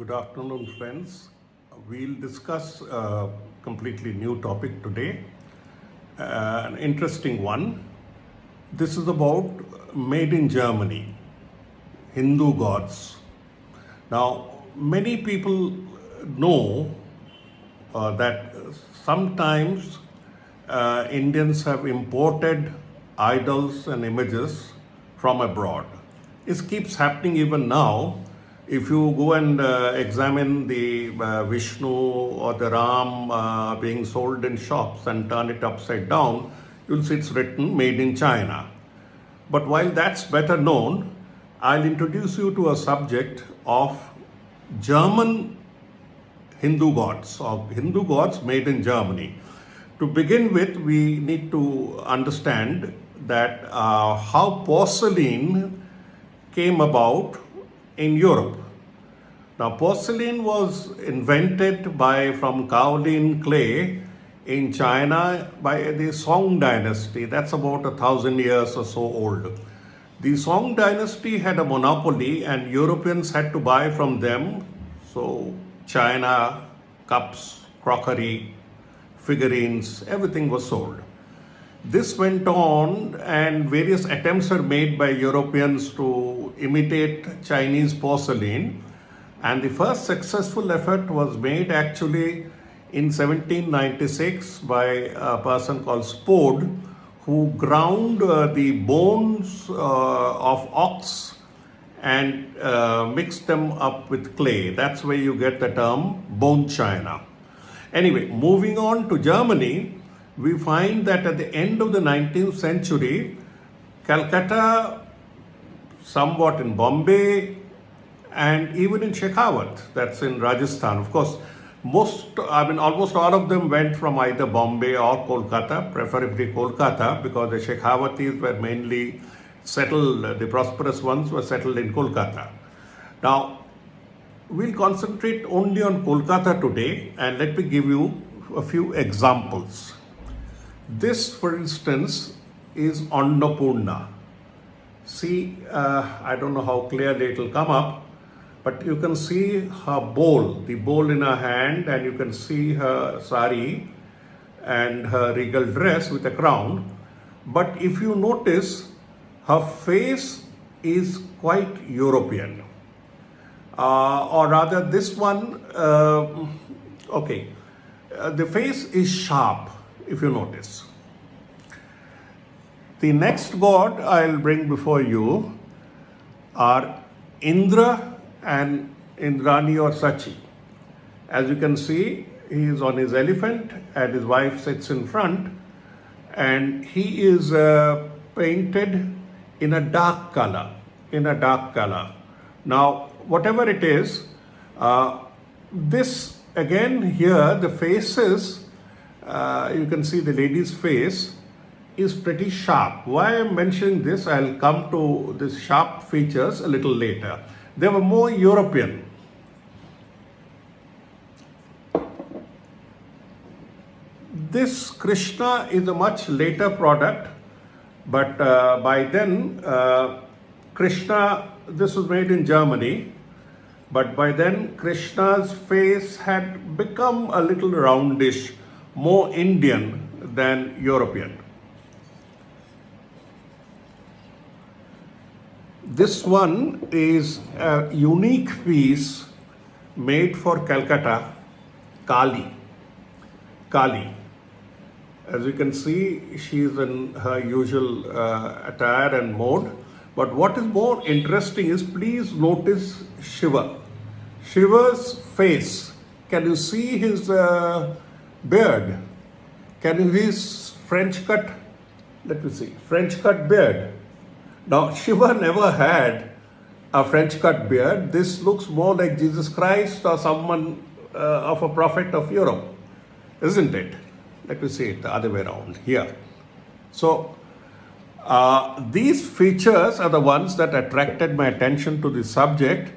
Good afternoon, friends. We'll discuss a completely new topic today, an interesting one. This is about made in Germany, Hindu gods. Now, many people know that sometimes Indians have imported idols and images from abroad. It keeps happening even now. If you go and examine the Vishnu or the Ram being sold in shops and turn it upside down, you'll see it's written made in China. But while that's better known, I'll introduce you to a subject of German Hindu gods or Hindu gods made in Germany. To begin with, we need to understand that how porcelain came about in Europe. Now, porcelain was invented from kaolin clay in China by the Song dynasty. That's about 1,000 years or so old. The Song dynasty had a monopoly and Europeans had to buy from them. So China, cups, crockery, figurines, everything was sold. This went on and various attempts were made by Europeans to imitate Chinese porcelain. And the first successful effort was made actually in 1796 by a person called Spode, who ground the bones of ox and mixed them up with clay. That's where you get the term bone china. Anyway, moving on to Germany, we find that at the end of the 19th century, Calcutta, somewhat in Bombay, and even in Shekhawat, that's in Rajasthan. Of course, almost all of them went from either Bombay or Kolkata, preferably Kolkata, because the Shekhawatis were mainly settled, the prosperous ones were settled in Kolkata. Now, we'll concentrate only on Kolkata today, and let me give you a few examples. This, for instance, is Annapurna. See, I don't know how clearly it will come up, but you can see her bowl, the bowl in her hand, and you can see her sari and her regal dress with a crown. But if you notice, her face is quite European. Or rather, this one, the face is sharp, if you notice. The next god I'll bring before you are Indra and Indrani or Sachi. As you can see, he is on his elephant and his wife sits in front, and he is painted in a dark color. Now, whatever it is, this again here, the faces, you can see the lady's face is pretty sharp. Why I'm mentioning this, I'll come to these sharp features a little later. They were more European. This Krishna is a much later product, but by then, Krishna, this was made in Germany, but by then Krishna's face had become a little roundish, more Indian than European. This one is a unique piece made for Calcutta, Kali. As you can see, she is in her usual attire and mode. But what is more interesting is, please notice Shiva. Shiva's face. Can you see his beard? Can you see his French cut? Let me see. French cut beard. Now, Shiva never had a French cut beard. This looks more like Jesus Christ or someone of a prophet of Europe, isn't it? Let me see it the other way around here. So, these features are the ones that attracted my attention to the subject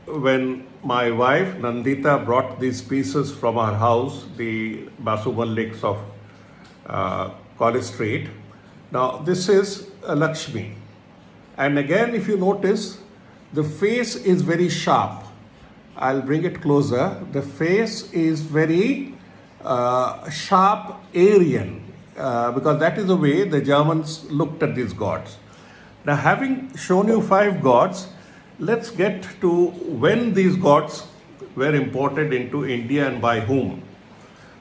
when my wife Nandita brought these pieces from our house, the Basu Malliks of College Street. Now, this is Lakshmi. And again, if you notice, the face is very sharp. I'll bring it closer. The face is very sharp Aryan, because that is the way the Germans looked at these gods. Now, having shown you 5 gods, let's get to when these gods were imported into India and by whom.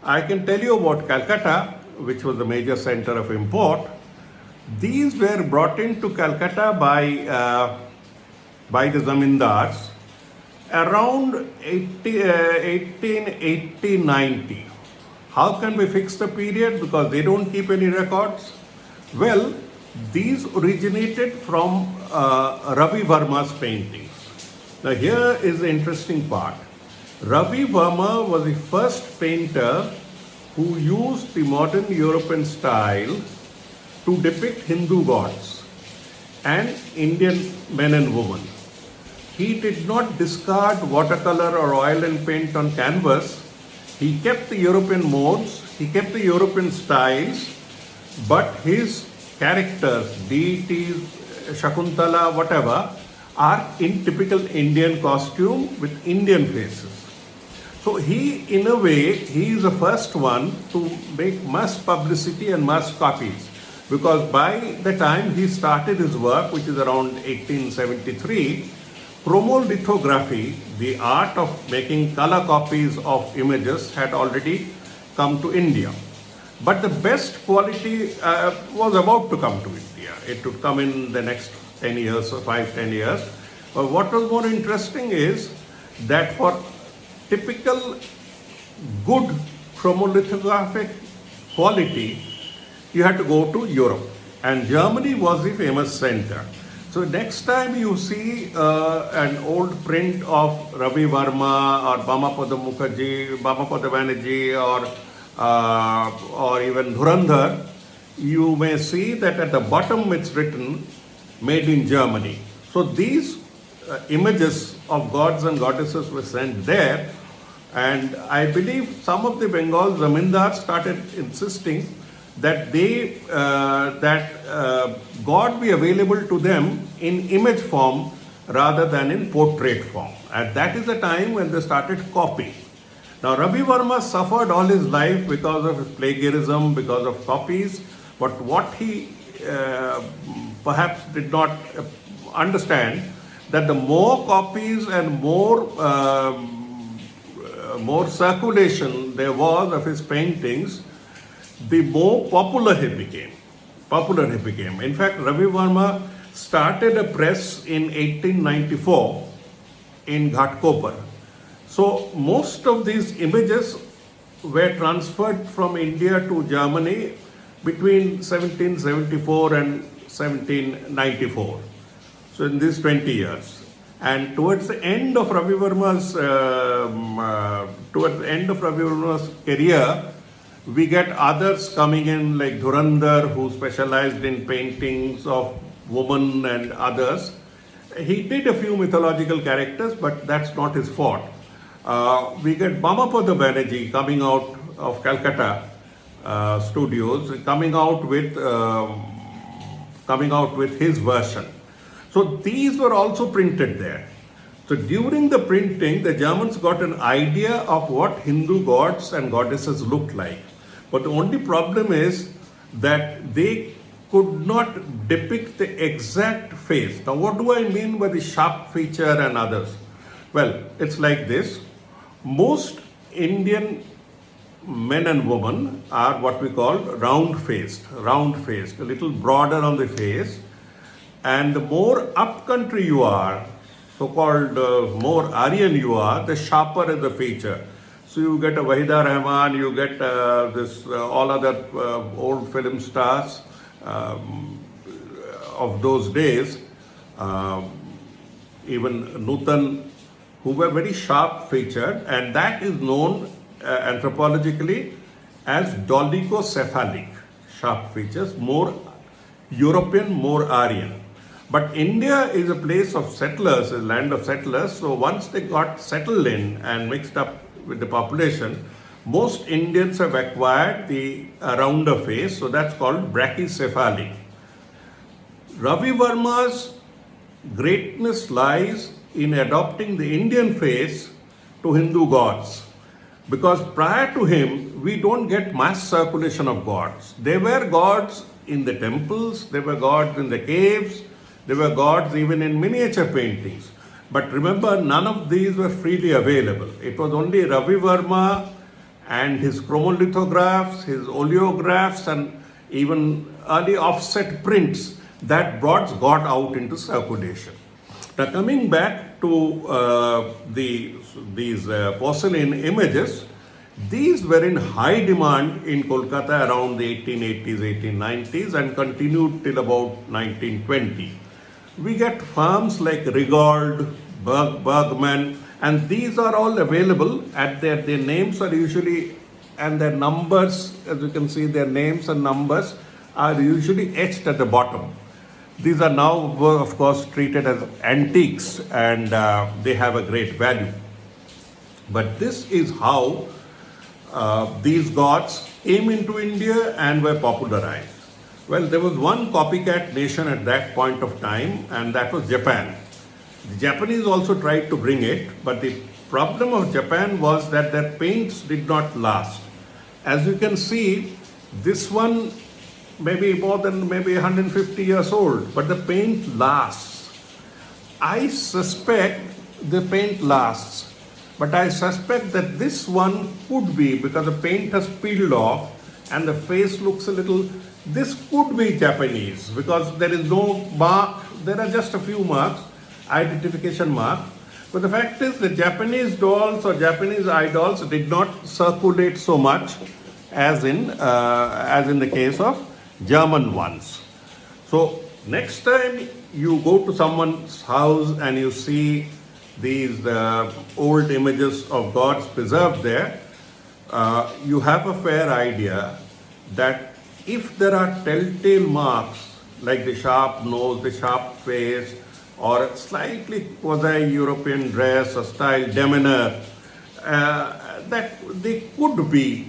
I can tell you about Calcutta, which was the major center of import. These were brought into Calcutta by the zamindars around 1880-90. How can we fix the period? Because they don't keep any records. Well, these originated from Ravi Verma's paintings. Now here is the interesting part. Ravi Verma was the first painter who used the modern European style to depict Hindu gods and Indian men and women. He did not discard watercolor or oil and paint on canvas. He kept the European modes, he kept the European styles, but his characters, deities, Shakuntala, whatever, are in typical Indian costume with Indian faces. So he, in a way, he is the first one to make mass publicity and mass copies. Because by the time he started his work, which is around 1873, chromolithography, the art of making color copies of images, had already come to India. But the best quality was about to come to India. It would come in the next 10 years or 5-10 years. But what was more interesting is that for typical good chromolithographic quality, you had to go to Europe. And Germany was the famous center. So next time you see an old print of Ravi Verma or Bamapada Mukherjee, Bamapada Banerjee, or even Dhurandhar, you may see that at the bottom it's written made in Germany. So these images of gods and goddesses were sent there, and I believe some of the Bengal zamindars started insisting that God be available to them in image form rather than in portrait form. And that is the time when they started copying. Now, Ravi Verma suffered all his life because of his plagiarism, because of copies, but what he perhaps did not understand, that the more copies and more circulation there was of his paintings, the more popular he became. In fact, Ravi Verma started a press in 1894 in Ghatkopar. So most of these images were transferred from India to Germany between 1774 and 1794. So in these 20 years. And towards the end of Ravi Verma's career, we get others coming in like Dhurandhar, who specialized in paintings of women and others. He did a few mythological characters, but that's not his fault. We get Bamapada Banerjee coming out of Calcutta studios, coming out with his version. So these were also printed there. So during the printing, the Germans got an idea of what Hindu gods and goddesses looked like. But the only problem is that they could not depict the exact face. Now, what do I mean by the sharp feature and others? Well, it's like this. Most Indian men and women are what we call round-faced, a little broader on the face. And the more up-country you are, so-called more Aryan you are, the sharper is the feature. So you get a Wahida Rahman, you get all other old film stars of those days, even Nutan, who were very sharp featured, and that is known anthropologically as dolichocephalic, sharp features, more European, more Aryan. But India is a place of settlers, a land of settlers, so once they got settled in and mixed up with the population, most Indians have acquired the rounder face, so that's called brachycephalic. Ravi Verma's greatness lies in adopting the Indian face to Hindu gods. Because prior to him, we don't get mass circulation of gods. There were gods in the temples, there were gods in the caves, there were gods even in miniature paintings. But remember, none of these were freely available. It was only Ravi Verma and his chromolithographs, his oleographs, and even early offset prints that brought God out into circulation. Now, coming back to these porcelain images, these were in high demand in Kolkata around the 1880s, 1890s and continued till about 1920. We get firms like Rigaud, Bergman, and these are all available at their names are usually, and their numbers, as you can see, their names and numbers are usually etched at the bottom. These are now, of course, treated as antiques and they have a great value. But this is how these gods came into India and were popularized. Well, there was one copycat nation at that point of time, and that was Japan. The Japanese also tried to bring it, but the problem of Japan was that their paints did not last. As you can see, this one maybe more than maybe 150 years old, but the paint lasts. I suspect the paint lasts, but I suspect that this one could be, because the paint has peeled off and the face looks a little, this could be Japanese because there is no mark, there are just a few marks, identification marks. But the fact is the Japanese dolls or Japanese idols did not circulate so much as in the case of German ones. So next time you go to someone's house and you see these old images of gods preserved there, you have a fair idea that if there are telltale marks like the sharp nose, the sharp face, or a slightly quasi-European dress or style demeanor, that they could be,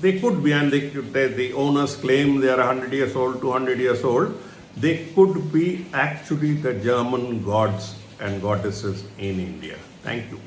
and the owners claim they are 100 years old, 200 years old, they could be actually the German gods and goddesses in India. Thank you.